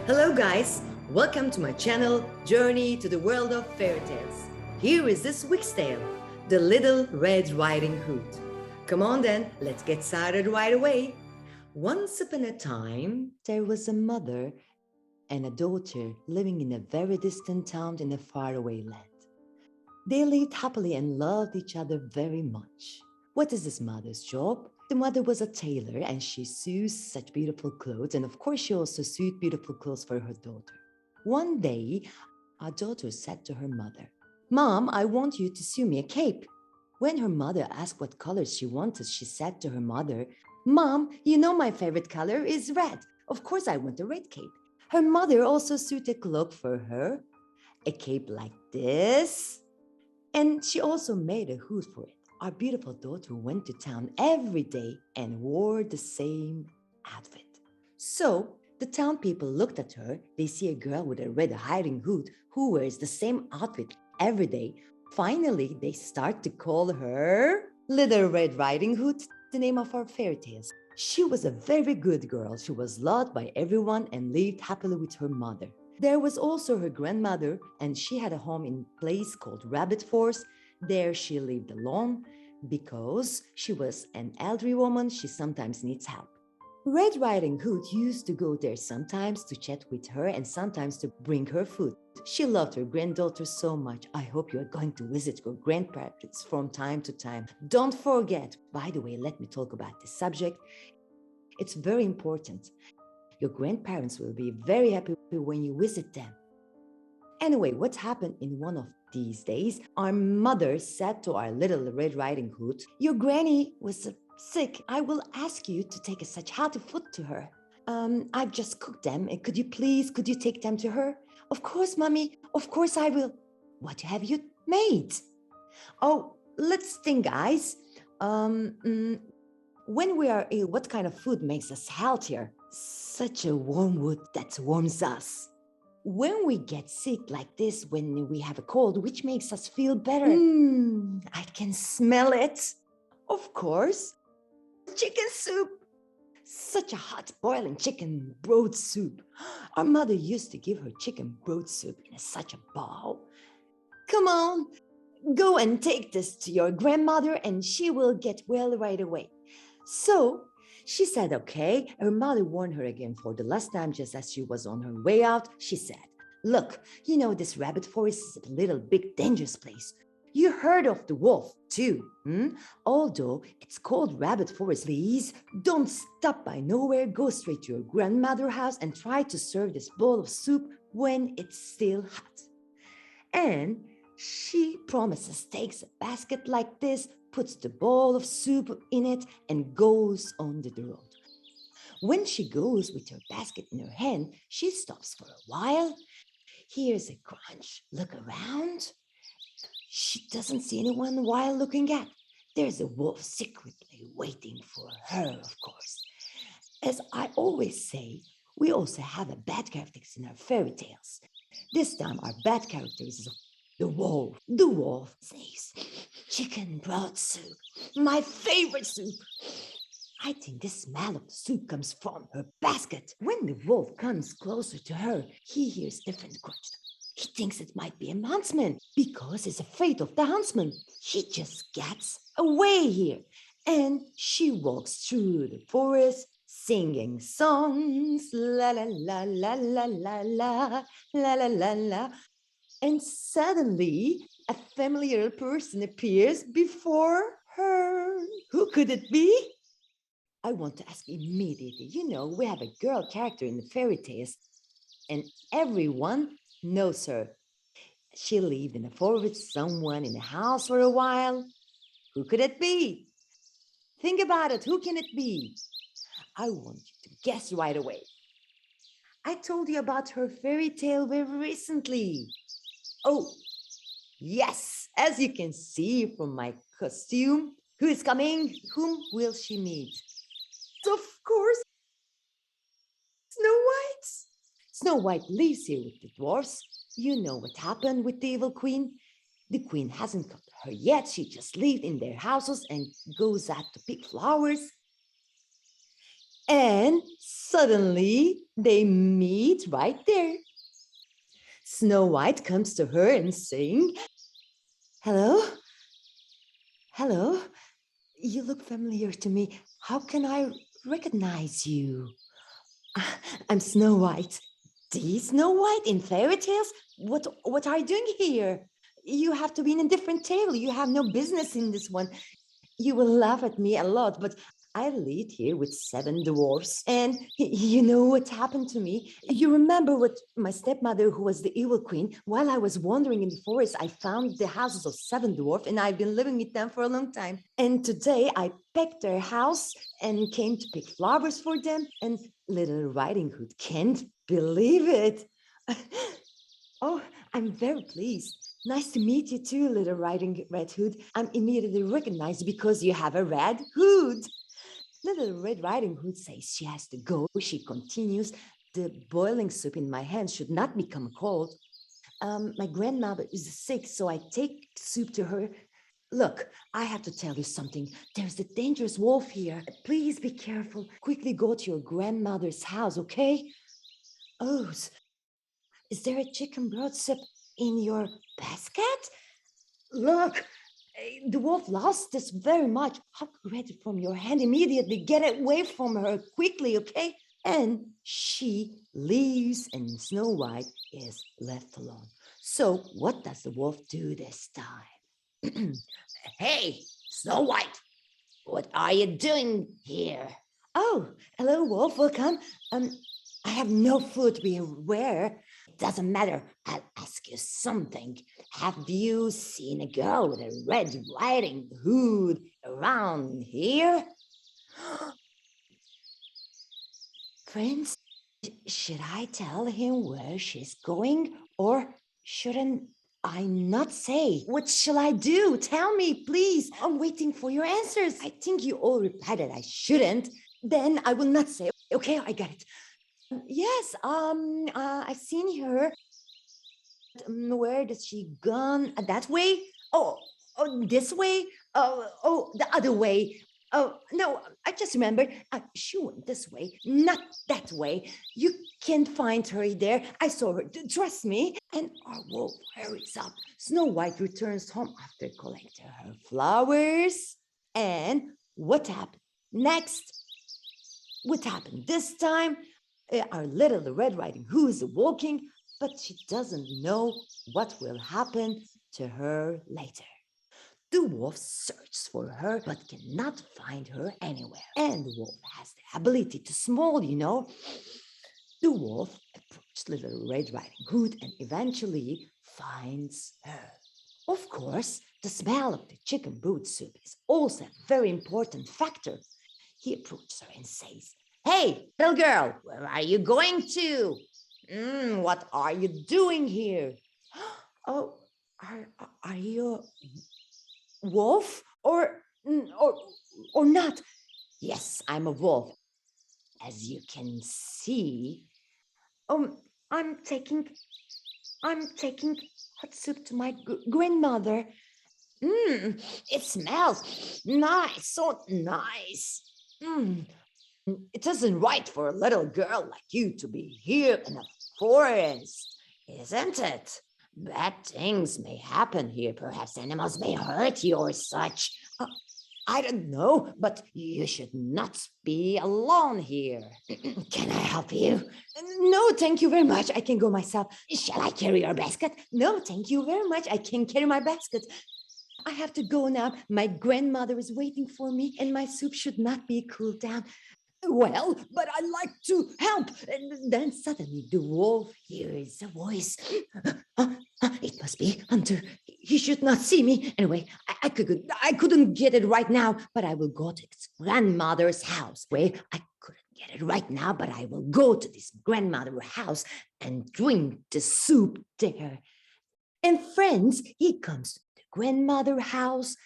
Hello, guys. Welcome to my channel, Journey to the World of Fairy Tales. Here is this week's tale, The Little Red Riding Hood. Come on then, let's get started right away. Once upon a time, there was a mother and a daughter living in a very distant town in a faraway land. They lived happily and loved each other very much. What is this mother's job? The mother was a tailor and she sews such beautiful clothes, and of course, she also sewed beautiful clothes for her daughter. One day, our daughter said to her mother, "Mom, I want you to sew me a cape." When her mother asked what color she wanted, she said to her mother, "Mom, you know my favorite color is red. Of course, I want a red cape." Her mother also sewed a cloak for her, a cape like this, and she also made a hood for it. Our beautiful daughter went to town every day and wore the same outfit. So the town people looked at her. They see a girl with a red riding hood who wears the same outfit every day. Finally, they start to call her Little Red Riding Hood, the name of our fairy tales. She was a very good girl. She was loved by everyone and lived happily with her mother. There was also her grandmother, and she had a home in a place called Rabbit Forest. There she lived alone because she was an elderly woman. She sometimes needs help. Red Riding Hood used to go there sometimes to chat with her and sometimes to bring her food. She loved her granddaughter so much. I hope you are going to visit your grandparents from time to time. Don't forget. By the way, let me talk about this subject. It's very important. Your grandparents will be very happy when you visit them. Anyway, what happened in one of these days? Our mother said to our Little Red Riding Hood, "Your granny was sick. I will ask you to take such healthy food to her. I've just cooked them. And could you take them to her?" "Of course, mommy. Of course I will." "What have you made?" "Oh, let's think, guys. When we are ill, what kind of food makes us healthier?" "Such a warm wood that warms us." "When we get sick like this, when we have a cold, which makes us feel better?" I can smell it." "Of course, chicken soup." Such a hot boiling chicken broth soup. Our mother used to give her chicken broth soup in such a bowl. "Come on, go and take this to your grandmother and she will get well right away." So she said, okay. Her mother warned her again for the last time, just as she was on her way out. She said, "Look, you know this rabbit forest is a little big dangerous place. You heard of the wolf too, Although it's called rabbit forest, please don't stop by nowhere. Go straight to your grandmother's house and try to serve this bowl of soup when it's still hot." And she promises, takes a basket like this, puts the bowl of soup in it, and goes on the road. When she goes with her basket in her hand, she stops for a while, hears a crunch, look around. She doesn't see anyone while looking at. There's a wolf secretly waiting for her, of course. As I always say, we also have a bad characters in our fairy tales. This time our bad character is the wolf. The wolf says, "Chicken broth soup, my favorite soup." I think the smell of the soup comes from her basket. When the wolf comes closer to her, he hears different crunch. He thinks it might be a huntsman because he's afraid of the huntsman. He just gets away here. And she walks through the forest singing songs. La la la la la la la la la la la. And suddenly a familiar person appears before her. Who could it be? I want to ask immediately. You know, we have a girl character in the fairy tales, and everyone knows her. She lived in a forest with someone in a house for a while. Who could it be? Think about it. Who can it be? I want you to guess right away. I told you about her fairy tale very recently. Oh, yes. As you can see from my costume, who is coming? Whom will she meet? Of course, Snow White. Snow White lives here with the dwarfs. You know what happened with the evil queen? The queen hasn't got her yet. She just lives in their houses and goes out to pick flowers. And suddenly they meet right there. Snow White comes to her and saying, "Hello? Hello? You look familiar to me. How can I recognize you?" "I'm Snow White." "The Snow White in fairy tales? What are you doing here? You have to be in a different tale. You have no business in this one. You will laugh at me a lot, but I lived here with seven dwarfs. And you know what happened to me? You remember what my stepmother, who was the evil queen, while I was wandering in the forest, I found the houses of seven dwarfs, and I've been living with them for a long time. And today I picked their house and came to pick flowers for them, and Little Riding Hood can't believe it. Oh, I'm very pleased. Nice to meet you too, Little Riding Red Hood. I'm immediately recognized because you have a red hood. Little Red Riding Hood says she has to go. She continues, "The boiling soup in my hands should not become cold. My grandmother is sick, so I take soup to her. Look, I have to tell you something. There's a dangerous wolf here. Please be careful. Quickly go to your grandmother's house, okay?" "Oh, is there a chicken broth soup in your basket? Look, the wolf lost this very much. I'll grab it from your hand immediately. Get away from her quickly, okay?" And she leaves, and Snow White is left alone. So, what does the wolf do this time? "Hey, Snow White, what are you doing here?" "Oh, hello, wolf. Welcome. I have no food. Where? It doesn't matter. I'll ask you something. Have you seen a girl with a red riding hood around here?" Prince, should I tell him where she's going, or shouldn't I not say? What shall I do? Tell me, please. I'm waiting for your answers. I think you all replied that I shouldn't. Then I will not say. Okay, I got it. Yes, I've seen her. Where does she gone? That way? Oh, this way? Oh, the other way. Oh, no, I just remembered. She went this way, not that way. You can't find her there. I saw her. Trust me. And our wolf hurries up. Snow White returns home after collecting her flowers. And what happened next? What happened this time? Our little Red Riding Hood is walking, but she doesn't know what will happen to her later. The wolf searches for her but cannot find her anywhere. And the wolf has the ability to smell, you know. The wolf approached Little Red Riding Hood and eventually finds her. Of course, the smell of the chicken broth soup is also a very important factor. He approaches her and says, "Hey, little girl, where are you going to? What are you doing here?" "Oh, are you a wolf or not?" "Yes, I'm a wolf, as you can see." Um, I'm taking hot soup to my grandmother. It smells nice, so nice. It isn't right for a little girl like you to be here in a forest, isn't it? Bad things may happen here. Perhaps animals may hurt you or such. I don't know, but you should not be alone here. Can I help you?" "No, thank you very much. I can go myself." "Shall I carry your basket?" "No, thank you very much. I can carry my basket. I have to go now. My grandmother is waiting for me, and my soup should not be cooled down." "Well, but I like to help." And then suddenly the wolf hears a voice. It must be Hunter. He should not see me. Anyway, I couldn't get it right now, but I will go to his grandmother's house. Wait, I couldn't get it right now, but I will go to this grandmother's house and drink the soup there. And friends, he comes to the grandmother house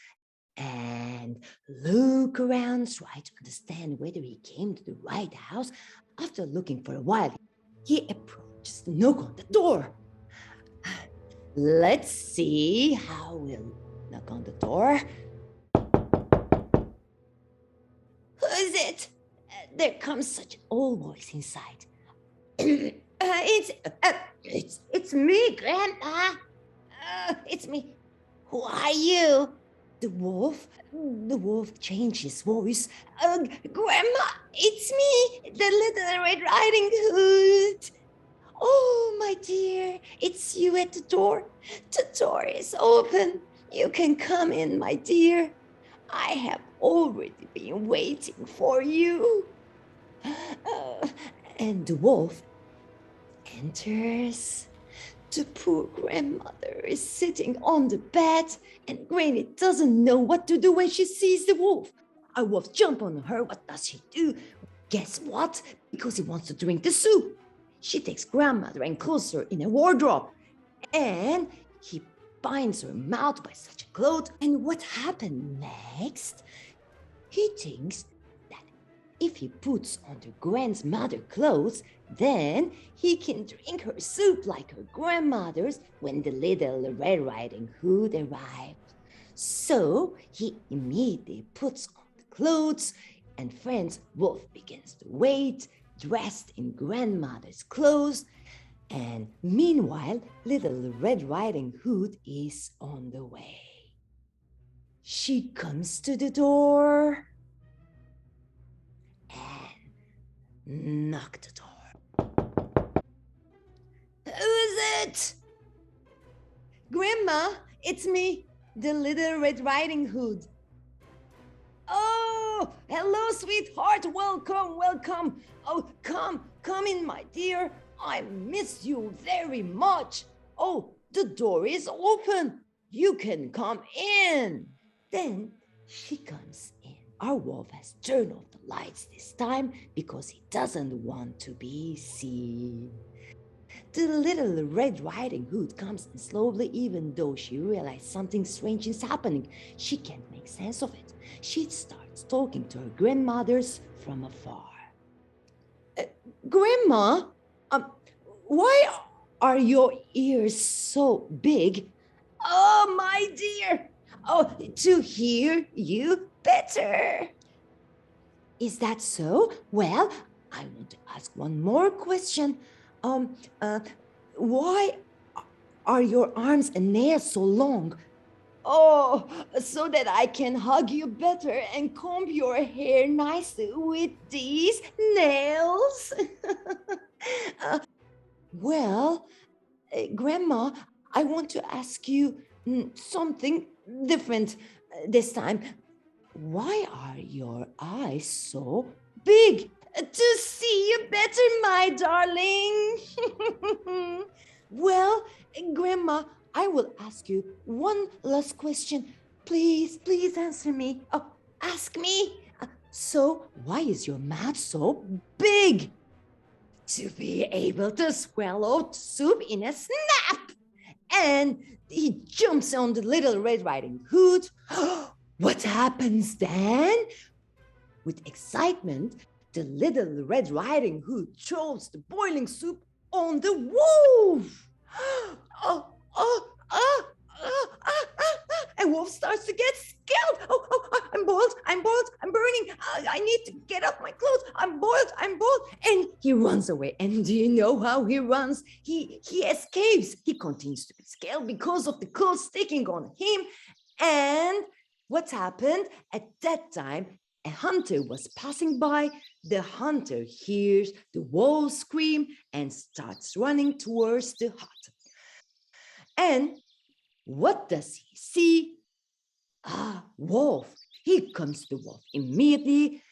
and look around, try to understand whether he came to the right house. After looking for a while, he approaches, knock on the door. Let's see how we'll knock on the door. "Who is it?" There comes such an old voice inside. It's me, Grandpa. It's me. Who are you? The wolf. The wolf changed his voice. Grandma, it's me, the Little Red Riding Hood. Oh, my dear, it's you at the door. The door is open. You can come in, my dear. I have already been waiting for you. And the wolf enters. The poor grandmother is sitting on the bed, and Granny doesn't know what to do when she sees the wolf. A wolf jumps on her. What does she do? Guess what? Because he wants to drink the soup. She takes grandmother and closes her in a wardrobe, and he binds her mouth by such a cloth. And what happened next? He thinks that if he puts on the grandmother clothes, then he can drink her soup like her grandmother's when the Little Red Riding Hood arrived. So he immediately puts on the clothes, and friends Wolf begins to wait, dressed in grandmother's clothes. And meanwhile, Little Red Riding Hood is on the way. She comes to the door and knocks the door. Who is it? Grandma, it's me, the Little Red Riding Hood. Oh, hello, sweetheart. Welcome, welcome. Oh, come in, my dear. I miss you very much. Oh, the door is open. You can come in. Then she comes in. Our wolf has turned off the lights this time because he doesn't want to be seen. The Little Red Riding Hood comes in slowly, even though she realizes something strange is happening. She can't make sense of it. She starts talking to her grandmothers from afar. Grandma, why are your ears so big? Oh, my dear. Oh, to hear you better. Is that so? Well, I want to ask one more question. Why are your arms and nails so long? Oh, so that I can hug you better and comb your hair nicely with these nails. Well, Grandma, I want to ask you something different this time. Why are your eyes so big? To see you better, my darling. Well, Grandma, I will ask you one last question. Please answer me. Oh, ask me. So, why is your mouth so big? To be able to swallow soup in a snap. And he jumps on the Little Red Riding Hood. What happens then? With excitement, the Little Red Riding Hood throws the boiling soup on the wolf. And Wolf starts to get scared. I'm boiled, I'm burning. I need to get off my clothes. I'm boiled. And he runs away. And do you know how he runs? He escapes. He continues to be scared because of the cold sticking on him. And what happened? At that time, a hunter was passing by. The hunter hears the wolf scream and starts running towards the hut. And what does he see? Wolf. Here comes the wolf immediately.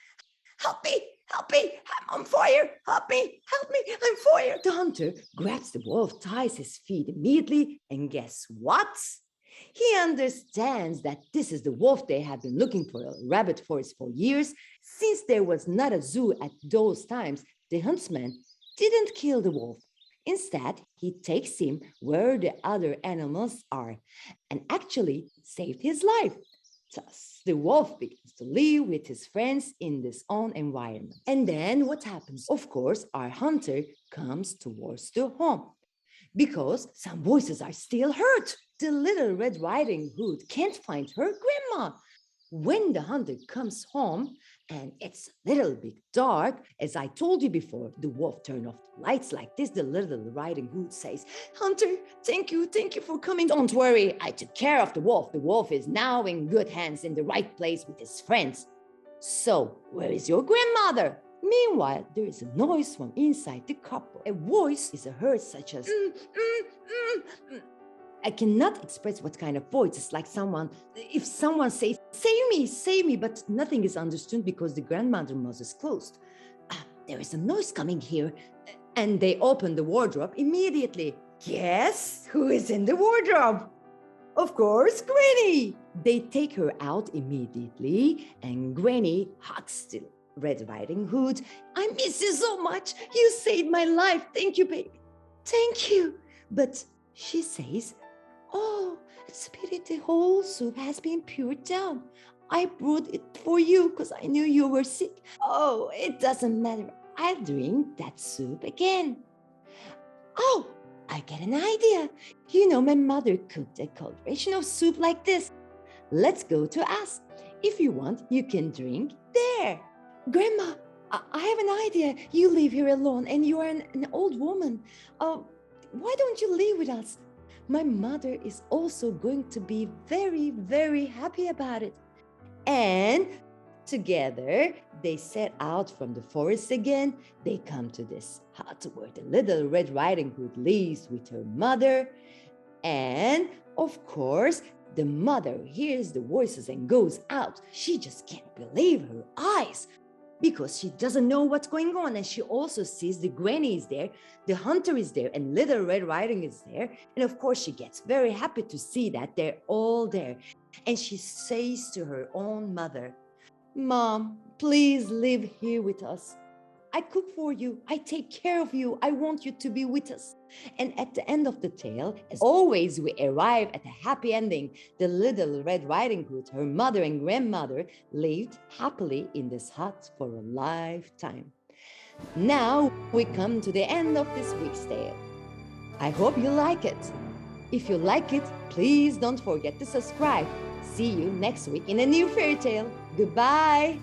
Help me, I'm on fire. Help me, I'm fire. The hunter grabs the wolf, ties his feet immediately, and guess what? He understands that this is the wolf they have been looking for a rabbit forest for years. Since there was not a zoo at those times, the huntsman didn't kill the wolf. Instead, he takes him where the other animals are and actually saved his life. Thus, the wolf begins to live with his friends in this own environment. And then what happens? Of course, our hunter comes towards the home because some voices are still heard. The Little Red Riding Hood can't find her grandma. When the hunter comes home, and it's a little bit dark. As I told you before, the wolf turned off the lights like this. The Little Riding Hood says, Hunter, thank you for coming. Don't worry, I took care of the wolf. The wolf is now in good hands in the right place with his friends. So, where is your grandmother? Meanwhile, there is a noise from inside the couple. A voice is heard such as, I cannot express what kind of voice. It's like if someone says, save me, but nothing is understood because the grandmother mouth is closed. There is a noise coming here. And they open the wardrobe immediately. Guess who is in the wardrobe? Of course, Granny. They take her out immediately, and Granny hugs the Red Riding Hood. I miss you so much. You saved my life. Thank you, baby. Thank you. But she says, oh, Spirit, the whole soup has been poured down. I brought it for you because I knew you were sick. Oh, it doesn't matter. I'll drink that soup again. Oh, I get an idea. You know, my mother cooked a cauldron of soup like this. Let's go to us. If you want, you can drink there. Grandma, I have an idea. You live here alone and you are an old woman. Why don't you live with us? My mother is also going to be very, very happy about it. And together, they set out from the forest again. They come to this hut where the Little Red Riding Hood lives with her mother. And of course, the mother hears the voices and goes out. She just can't believe her eyes because she doesn't know what's going on. And she also sees the Granny is there, the Hunter is there, and Little Red Riding is there. And of course, she gets very happy to see that they're all there. And she says to her own mother, Mom, please live here with us. I cook for you. I take care of you. I want you to be with us. And at the end of the tale, as always, we arrive at a happy ending. The Little Red Riding Hood, her mother and grandmother, lived happily in this hut for a lifetime. Now we come to the end of this week's tale. I hope you like it. If you like it, please don't forget to subscribe. See you next week in a new fairy tale. Goodbye.